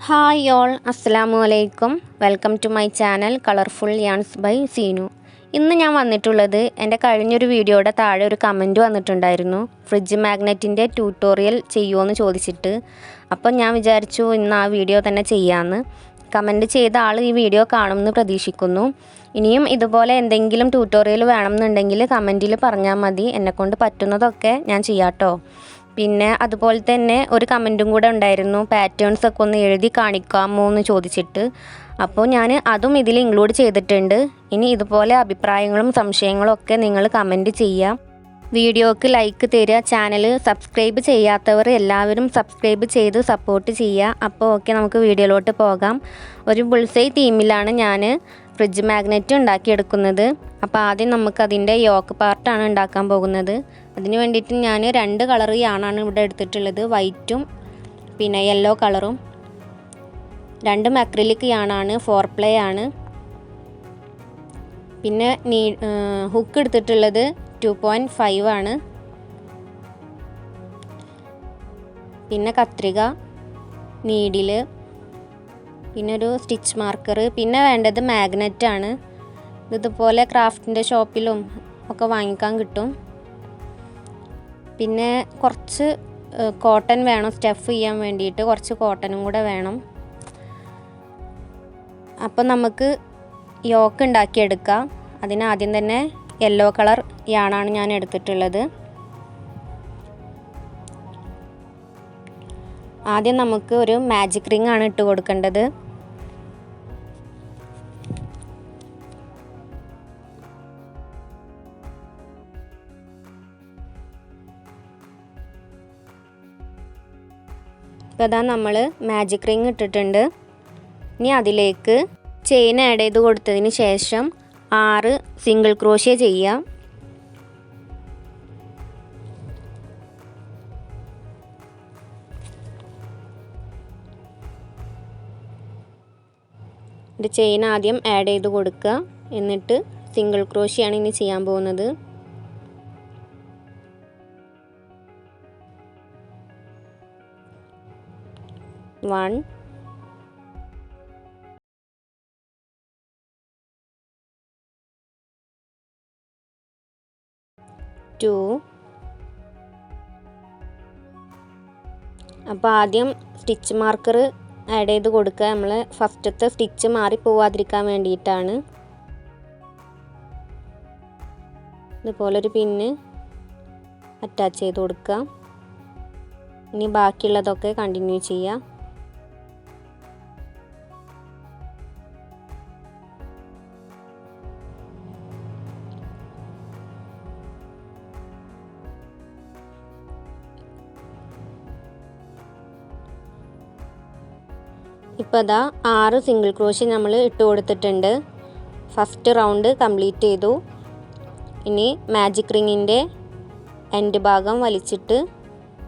Hi all, അസ്സലാമു അലൈക്കും. Welcome to my channel colourful yarns by Seenu. ഇന്ന് ഞാൻ വന്നിട്ടുള്ളത് എൻ്റെ കഴിഞ്ഞൊരു വീഡിയോയുടെ താഴെ ഒരു കമൻറ്റ് വന്നിട്ടുണ്ടായിരുന്നു, ഫ്രിഡ്ജ് മാഗ്നറ്റിൻ്റെ ട്യൂട്ടോറിയൽ ചെയ്യുമോ എന്ന് ചോദിച്ചിട്ട്. അപ്പം ഞാൻ വിചാരിച്ചു ഇന്ന് ആ വീഡിയോ തന്നെ ചെയ്യാമെന്ന്. കമൻറ്റ് ചെയ്ത ആൾ ഈ വീഡിയോ കാണുമെന്ന് പ്രതീക്ഷിക്കുന്നു. ഇനിയും ഇതുപോലെ എന്തെങ്കിലും ട്യൂട്ടോറിയൽ വേണമെന്നുണ്ടെങ്കിൽ കമൻറ്റിൽ പറഞ്ഞാൽ മതി. എന്നെക്കൊണ്ട് പറ്റുന്നതൊക്കെ ഞാൻ ചെയ്യാം കേട്ടോ. പിന്നെ അതുപോലെ തന്നെ ഒരു കമൻറ്റും കൂടെ ഉണ്ടായിരുന്നു, പാറ്റേൺസൊക്കെ ഒന്ന് എഴുതി കാണിക്കാമോ എന്ന് ചോദിച്ചിട്ട്. അപ്പോൾ ഞാൻ അതും ഇതിൽ ഇൻക്ലൂഡ് ചെയ്തിട്ടുണ്ട്. ഇനി ഇതുപോലെ അഭിപ്രായങ്ങളും സംശയങ്ങളും ഒക്കെ നിങ്ങൾ കമൻറ്റ് ചെയ്യുക. വീഡിയോക്ക് ലൈക്ക് തരിക. ചാനൽ സബ്സ്ക്രൈബ് ചെയ്യാത്തവർ എല്ലാവരും സബ്സ്ക്രൈബ് ചെയ്ത് സപ്പോർട്ട് ചെയ്യുക. അപ്പോൾ ഓക്കെ, നമുക്ക് വീഡിയോയിലോട്ട് പോകാം. ഒരു ബുൾസൈ തീമിലാണ് ഞാൻ ഫ്രിഡ്ജ് മാഗ്നറ്റ് ഉണ്ടാക്കിയെടുക്കുന്നത്. അപ്പോൾ ആദ്യം നമുക്കതിൻ്റെ യോക്ക് പാർട്ടാണ് ഉണ്ടാക്കാൻ പോകുന്നത്. അതിന് വേണ്ടിയിട്ട് ഞാൻ 2 കളർ യാണാണ് ഇവിടെ എടുത്തിട്ടുള്ളത്, വൈറ്റും പിന്നെ യെല്ലോ കളറും. 2 അക്രിലിക് യാണാണ്, 4 പ്ലേ ആണ്. പിന്നെ ഹുക്ക് എടുത്തിട്ടുള്ളത് 2.5 ആണ്. പിന്നെ കത്രിക, നീഡിൽ, പിന്നെ ഒരു സ്റ്റിച്ച് മാർക്കർ. പിന്നെ വേണ്ടത് മാഗ്നറ്റാണ്. ഇതുപോലെ ക്രാഫ്റ്റിൻ്റെ ഷോപ്പിലും ഒക്കെ വാങ്ങിക്കാൻ കിട്ടും. പിന്നെ കുറച്ച് കോട്ടൺ വേണം സ്റ്റഫ് ചെയ്യാൻ വേണ്ടിയിട്ട്, കുറച്ച് കോട്ടനും കൂടെ വേണം. അപ്പോൾ നമുക്ക് യോക്ക് ഉണ്ടാക്കിയെടുക്കാം. അതിനാദ്യം തന്നെ യെല്ലോ കളർ യാണാണ് ഞാൻ എടുത്തിട്ടുള്ളത്. ആദ്യം നമുക്ക് ഒരു മാജിക് റിംഗ് ആണ് ഇട്ട് കൊടുക്കേണ്ടത്. ഇപ്പോൾ അതാ നമ്മൾ മാജിക് റിംഗ് ഇട്ടിട്ടുണ്ട്. ഇനി അതിലേക്ക് ചെയിൻ ആഡ് ചെയ്ത് കൊടുത്തതിന് ശേഷം 6 സിംഗിൾ ക്രോഷ്യ ചെയ്യാം. ഒരു ചെയിൻ ആദ്യം ആഡ് ചെയ്ത് കൊടുക്കുക, എന്നിട്ട് സിംഗിൾ ക്രോഷ്യയാണ് ഇനി ചെയ്യാൻ പോകുന്നത്. വൺ, 2. അപ്പോൾ ആദ്യം സ്റ്റിച്ച് മാർക്കർ ആഡ് ചെയ്ത് കൊടുക്കുക. നമ്മൾ ഫസ്റ്റത്തെ സ്റ്റിച്ച് മാറിപ്പോവാതിരിക്കാൻ വേണ്ടിയിട്ടാണ്. ഇതുപോലൊരു പിന്ന് അറ്റാച്ച് ചെയ്ത് കൊടുക്കുക. ഇനി ബാക്കിയുള്ളതൊക്കെ കണ്ടിന്യൂ ചെയ്യാം. ഇപ്പോൾ അതാ 6 സിംഗിൾ ക്രോഷ്യ നമ്മൾ ഇട്ട് കൊടുത്തിട്ടുണ്ട്. ഫസ്റ്റ് റൗണ്ട് കംപ്ലീറ്റ് ചെയ്തു. ഇനി മാജിക് റിങ്ങിൻ്റെ എൻഡ് ഭാഗം വലിച്ചിട്ട്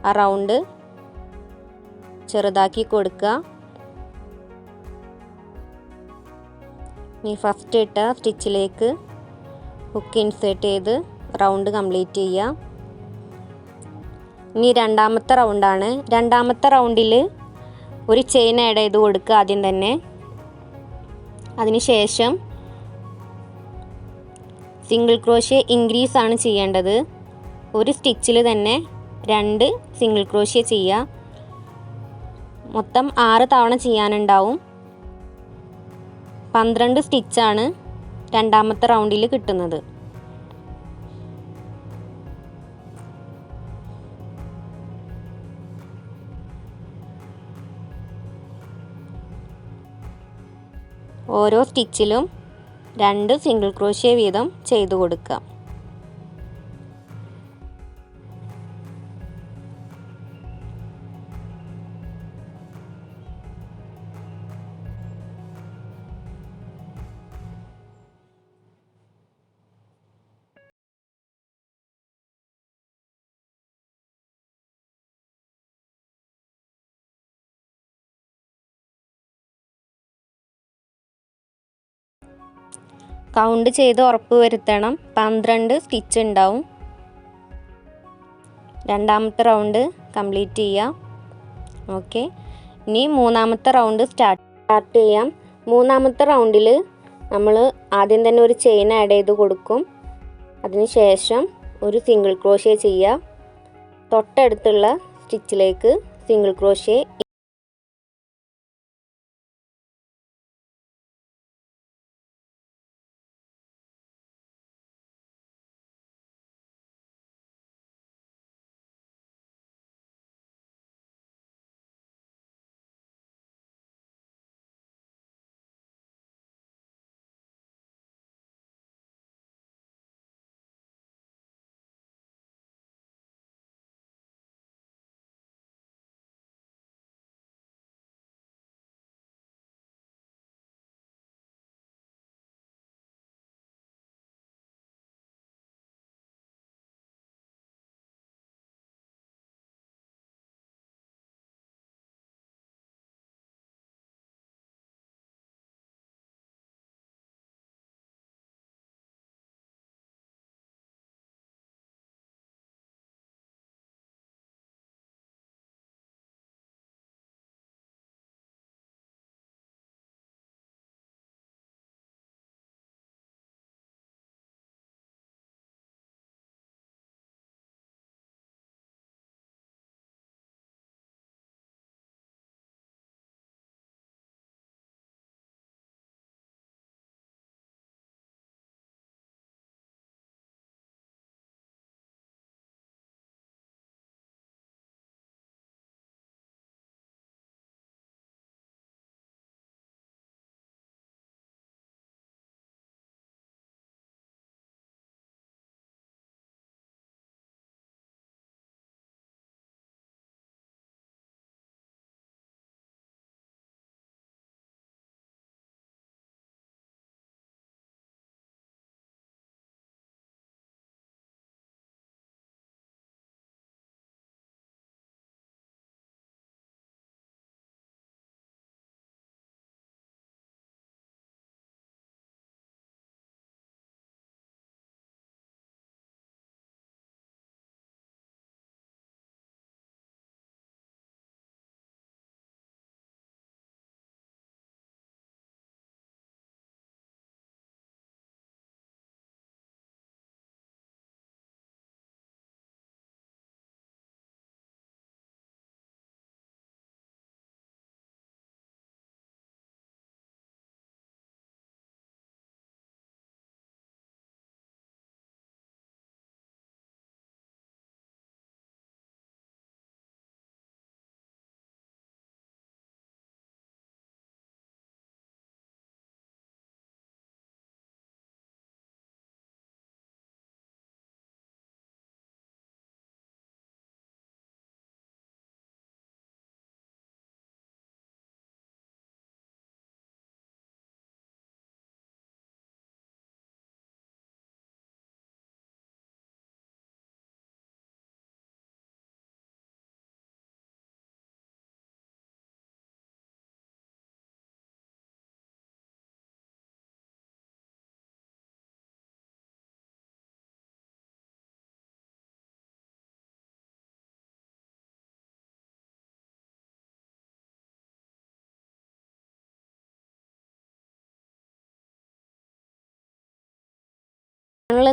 ആ റൗണ്ട് ചെറുതാക്കി കൊടുക്കുക. ഇനി ഫസ്റ്റ് ഇട്ട സ്റ്റിച്ചിലേക്ക് ഹുക്ക് ഇൻസേർട്ട് ചെയ്ത് റൗണ്ട് കംപ്ലീറ്റ് ചെയ്യുക. ഇനി രണ്ടാമത്തെ റൗണ്ടാണ്. രണ്ടാമത്തെ റൗണ്ടിൽ ഒരു ചെയിൻ ആഡ് ചെയ്ത് കൊടുക്കുക ആദ്യം തന്നെ. അതിനുശേഷം സിംഗിൾ ക്രോഷ്യ ഇൻക്രീസ് ആണ് ചെയ്യേണ്ടത്. ഒരു സ്റ്റിച്ചിൽ തന്നെ 2 സിംഗിൾ ക്രോഷ്യ ചെയ്യുക. മൊത്തം 6 തവണ ചെയ്യാനുണ്ടാവും. 12 സ്റ്റിച്ചാണ് രണ്ടാമത്തെ റൗണ്ടിൽ കിട്ടുന്നത്. ഓരോ സ്റ്റിച്ചിലും 2 സിംഗിൾ ക്രോഷ്യ വീതം ചെയ്തു കൊടുക്കുക. കൗണ്ട് ചെയ്ത് ഉറപ്പ് വരുത്തണം. 12 സ്റ്റിച്ച് ഉണ്ടാവും. രണ്ടാമത്തെ റൗണ്ട് കംപ്ലീറ്റ് ചെയ്യുക. ഓക്കെ, ഇനി മൂന്നാമത്തെ റൗണ്ട് സ്റ്റാർട്ട് ചെയ്യാം. മൂന്നാമത്തെ റൗണ്ടിൽ നമ്മൾ ആദ്യം തന്നെ ഒരു ചെയിൻ ആഡ് ചെയ്ത് കൊടുക്കും. അതിനുശേഷം ഒരു സിംഗിൾ ക്രോഷ്യ ചെയ്യുക. തൊട്ടടുത്തുള്ള സ്റ്റിച്ചിലേക്ക് സിംഗിൾ ക്രോഷ്യ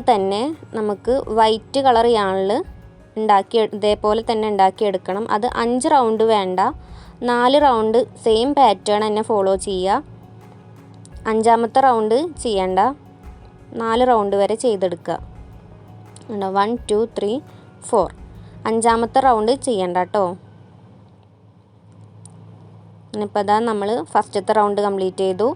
തന്നെ നമുക്ക് വൈറ്റ് കളർ യാണിൽ ഇതേപോലെ തന്നെ ഉണ്ടാക്കിയെടുക്കണം. അത് 5 റൗണ്ട് വേണ്ട, 4 റൗണ്ട് സെയിം പാറ്റേൺ തന്നെ ഫോളോ ചെയ്യുക. 5-ാമത്തെ റൗണ്ട് ചെയ്യണ്ട, 4 റൗണ്ട് വരെ ചെയ്തെടുക്കുക. 1 2 3 4. 5-ാമത്തെ റൗണ്ട് ചെയ്യണ്ട കേട്ടോ. ഇനിയിപ്പോൾ അതാ നമ്മൾ ഫസ്റ്റത്തെ റൗണ്ട് കംപ്ലീറ്റ് ചെയ്തു.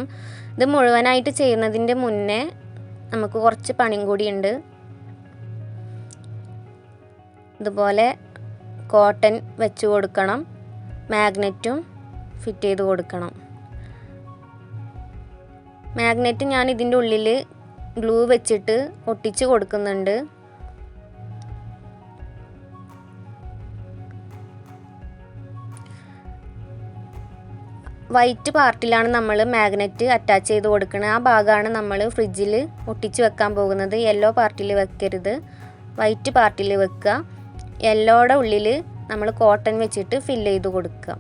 ഇത് മുഴുവനായിട്ട് ചെയ്യുന്നതിൻ്റെ മുന്നേ നമുക്ക് കുറച്ച് പണിയും കൂടിയുണ്ട്. ഇതുപോലെ കോട്ടൺ വെച്ച് കൊടുക്കണം, മാഗ്നറ്റും ഫിറ്റ് ചെയ്ത് കൊടുക്കണം. മാഗ്നറ്റ് ഞാൻ ഇതിൻ്റെ ഉള്ളിൽ ഗ്ലൂ വെച്ചിട്ട് ഒട്ടിച്ച് കൊടുക്കുന്നുണ്ട്. വൈറ്റ് പാർട്ടിലാണ് നമ്മൾ മാഗ്നറ്റ് അറ്റാച്ച് ചെയ്ത് കൊടുക്കുന്നത്. ആ ഭാഗമാണ് നമ്മൾ ഫ്രിഡ്ജിൽ ഒട്ടിച്ച് വെക്കാൻ പോകുന്നത്. യെല്ലോ പാർട്ടിൽ വെക്കരുത്, വൈറ്റ് പാർട്ടിൽ വെക്കുക. യെല്ലോയുടെ ഉള്ളിൽ നമ്മൾ കോട്ടൺ വെച്ചിട്ട് ഫില്ല് ചെയ്ത് കൊടുക്കുക.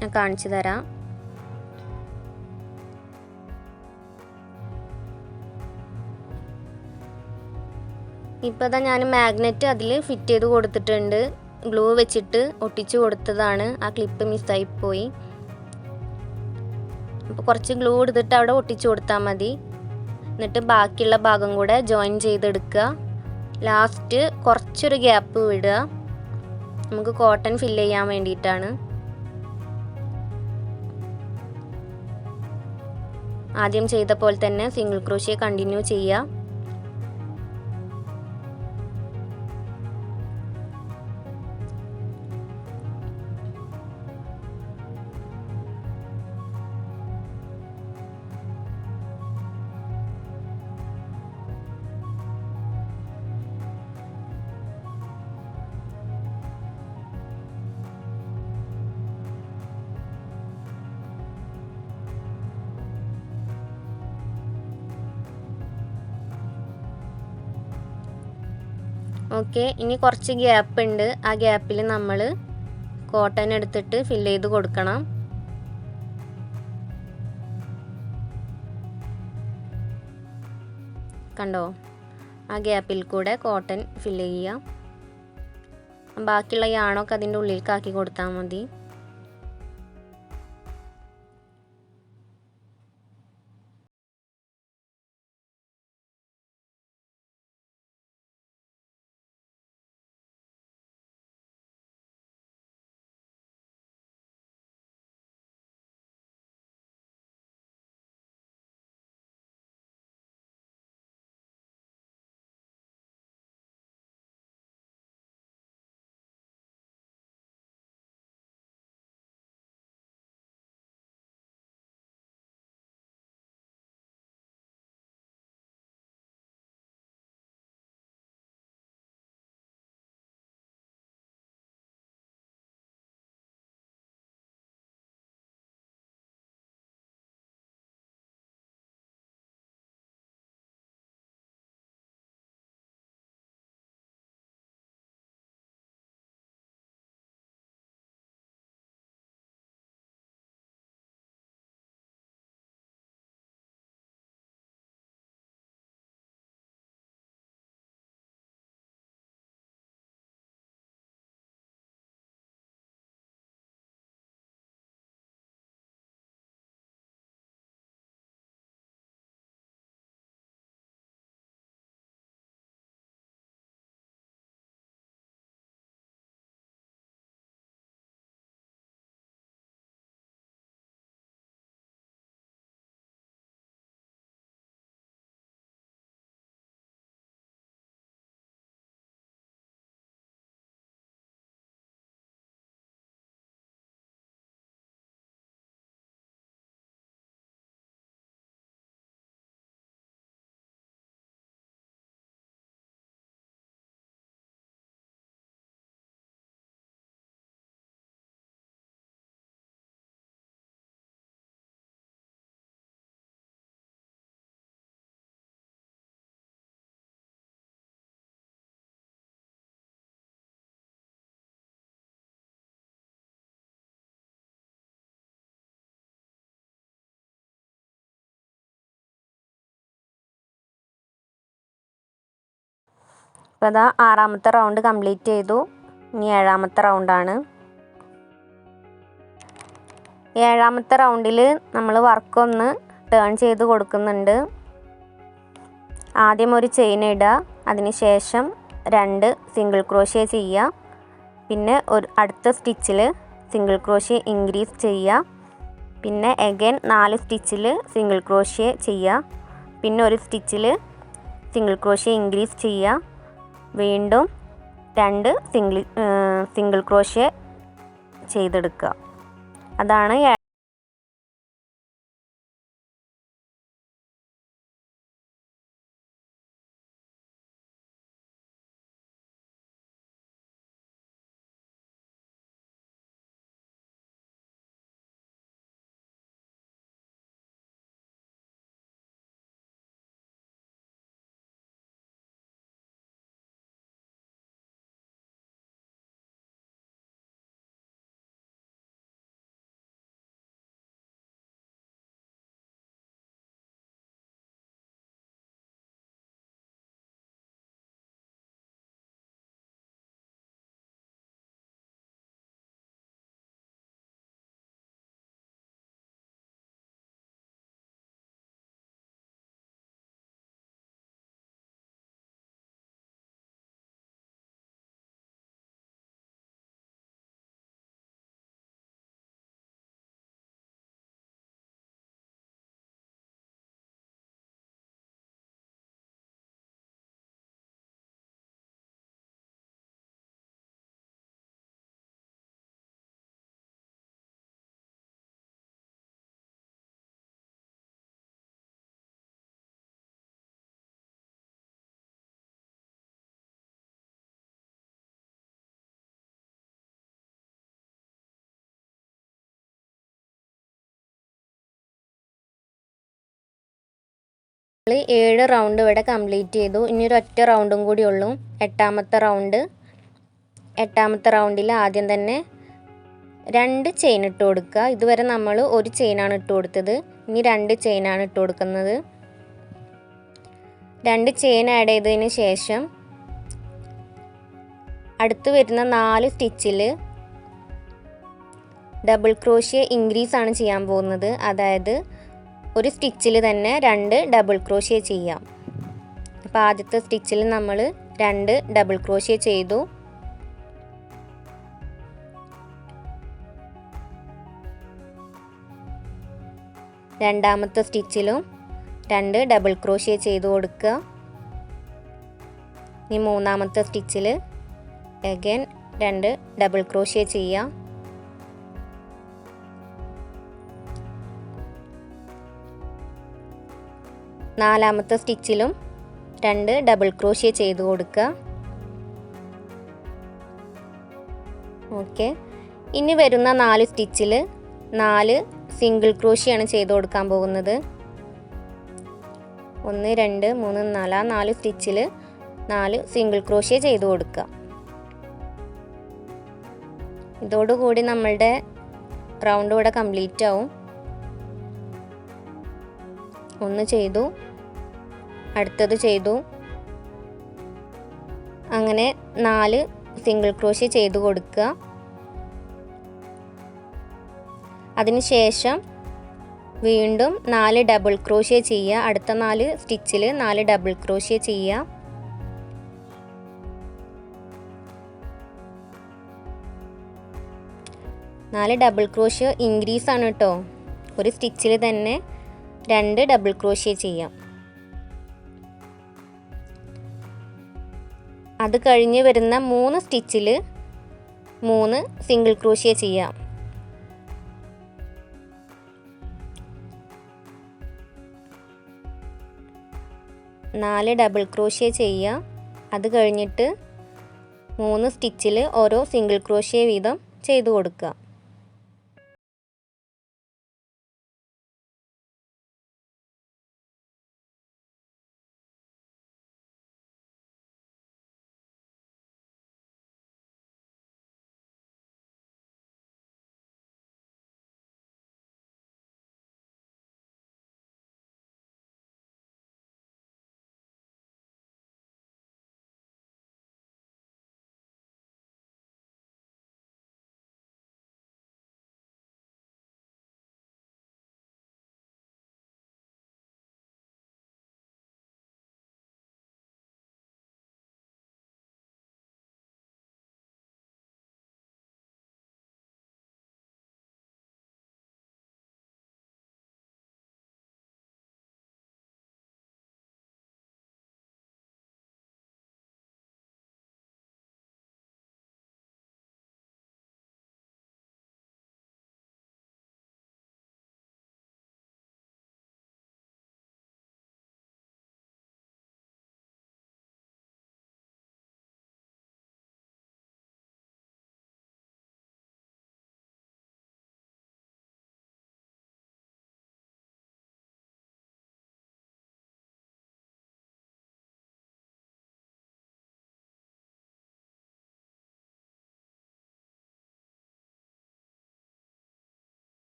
ഞാൻ കാണിച്ചു തരാം. ഇപ്പോൾ ഇതാ ഞാൻ മാഗ്നറ്റ് അതിൽ ഫിറ്റ് ചെയ്ത് കൊടുത്തിട്ടുണ്ട്. ഗ്ലൂ വെച്ചിട്ട് ഒട്ടിച്ച് കൊടുത്തതാണ്, ആ ക്ലിപ്പ് മിസ്സായി പോയി. അപ്പോൾ കുറച്ച് ഗ്ലൂ എടുത്തിട്ട് അവിടെ ഒട്ടിച്ച് കൊടുത്താൽ മതി. എന്നിട്ട് ബാക്കിയുള്ള ഭാഗം കൂടെ ജോയിൻ ചെയ്തെടുക്കുക. ലാസ്റ്റ് കുറച്ചൊരു ഗ്യാപ്പ് വിടുക, നമുക്ക് കോട്ടൺ ഫില്ല് ചെയ്യാൻ വേണ്ടിയിട്ടാണ്. ആദ്യം ചെയ്ത പോലെ തന്നെ സിംഗിൾ ക്രോഷ്യ കണ്ടിന്യൂ ചെയ്യുക. ഓക്കെ, ഇനി കുറച്ച് ഗ്യാപ്പ് ഉണ്ട്. ആ ഗ്യാപ്പിൽ നമ്മൾ കോട്ടൺ എടുത്തിട്ട് ഫില്ല് ചെയ്ത് കൊടുക്കണം. കണ്ടോ, ആ ഗ്യാപ്പിൽ കൂടെ കോട്ടൺ ഫില്ല് ചെയ്യുക. ബാക്കിയുള്ള യാണൊക്കെ അതിൻ്റെ ഉള്ളിലേക്ക് ആക്കി കൊടുത്താൽ മതി. അപ്പോൾ അതാ 6ാമത്തെ റൗണ്ട് കംപ്ലീറ്റ് ചെയ്തു. ഇനി 7ാമത്തെ റൗണ്ടാണ്. 7ാമത്തെ റൗണ്ടിൽ നമ്മൾ വർക്കൊന്ന് ടേൺ ചെയ്ത് കൊടുക്കുന്നുണ്ട്. ആദ്യം ഒരു ചെയിൻ ഇടുക, അതിനുശേഷം 2 സിംഗിൾ ക്രോഷ്യ ചെയ്യുക. പിന്നെ അടുത്ത സ്റ്റിച്ചിൽ സിംഗിൾ ക്രോഷ്യ ഇൻക്രീസ് ചെയ്യുക. പിന്നെ അഗൈൻ 4 സ്റ്റിച്ചിൽ സിംഗിൾ ക്രോഷ്യ ചെയ്യുക. പിന്നെ ഒരു സ്റ്റിച്ചിൽ സിംഗിൾ ക്രോഷ്യ ഇൻക്രീസ് ചെയ്യുക. വീണ്ടും 2 സിംഗിൾ ക്രോഷ്യ ചെയ്തെടുക്കുക. അതാണ് നമ്മൾ 7 റൗണ്ട് ഇവിടെ കംപ്ലീറ്റ് ചെയ്തു. ഇനി ഒരു ഒറ്റ റൗണ്ടും കൂടി ഉള്ളൂ, 8ാമത്തെ റൗണ്ട്. 8ാമത്തെ റൗണ്ടിൽ ആദ്യം തന്നെ 2 ചെയിൻ ഇട്ട് കൊടുക്കുക. ഇതുവരെ നമ്മൾ ഒരു ചെയിനാണ് ഇട്ട് കൊടുത്തത്, ഇനി 2 ചെയിനാണ് ഇട്ട് കൊടുക്കുന്നത്. 2 ചെയിൻ ആഡ് ചെയ്തതിന് ശേഷം അടുത്ത് വരുന്ന 4 സ്റ്റിച്ചിൽ ഡബിൾ ക്രോഷ്യ ഇൻക്രീസ് ആണ് ചെയ്യാൻ പോകുന്നത്. അതായത് ഒരു സ്റ്റിച്ചിൽ തന്നെ 2 ഡബിൾ ക്രോഷ്യ ചെയ്യാം. അപ്പോൾ ആദ്യത്തെ സ്റ്റിച്ചിൽ നമ്മൾ 2 ഡബിൾ ക്രോഷ്യ ചെയ്തു. രണ്ടാമത്തെ സ്റ്റിച്ചിലും 2 ഡബിൾ ക്രോഷ്യ ചെയ്തു കൊടുക്കുക. ഇനി 3ാമത്തെ സ്റ്റിച്ചിൽ അഗൈൻ 2 ഡബിൾ ക്രോഷ്യ ചെയ്യാം. 4ാമത്തെ സ്റ്റിച്ചിലും 2 ഡബിൾ ക്രോഷ്യ ചെയ്തു കൊടുക്കുക. ഓക്കെ, ഇനി വരുന്ന 4 സ്റ്റിച്ചിൽ 4 സിംഗിൾ ക്രോഷ്യാണ് ചെയ്തു കൊടുക്കാൻ പോകുന്നത്. 1 2 3 4 4 സ്റ്റിച്ചിൽ 4 സിംഗിൾ ക്രോഷ്യ ചെയ്തു കൊടുക്കുക. ഇതോടുകൂടി നമ്മളുടെ റൗണ്ട് ഇവിടെ കംപ്ലീറ്റ് ആവും. 1 ചെയ്തു, അടുത്തത് ചെയ്തു, അങ്ങനെ 4 സിംഗിൾ ക്രോഷ്യ ചെയ്തു കൊടുക്കുക. അതിനുശേഷം വീണ്ടും 4 ഡബിൾ ക്രോഷ്യ ചെയ്യുക. അടുത്ത 4 സ്റ്റിച്ചിൽ 4 ഡബിൾ ക്രോഷ്യ ചെയ്യുക. ഡബിൾ ക്രോഷ്യ ഇൻക്രീസ് ആണ് കേട്ടോ. ഒരു സ്റ്റിച്ചിൽ തന്നെ 2 ഡബിൾ ക്രോഷ്യ ചെയ്യാം. അത് കഴിഞ്ഞ് വരുന്ന 3 സ്റ്റിച്ചിൽ 3 സിംഗിൾ ക്രോഷ്യ ചെയ്യാം. നാല് ഡബിൾ ക്രോഷ്യ ചെയ്യുക. അത് കഴിഞ്ഞിട്ട് 3 സ്റ്റിച്ചിൽ ഓരോ സിംഗിൾ ക്രോഷ്യ വീതം ചെയ്തു കൊടുക്കുക.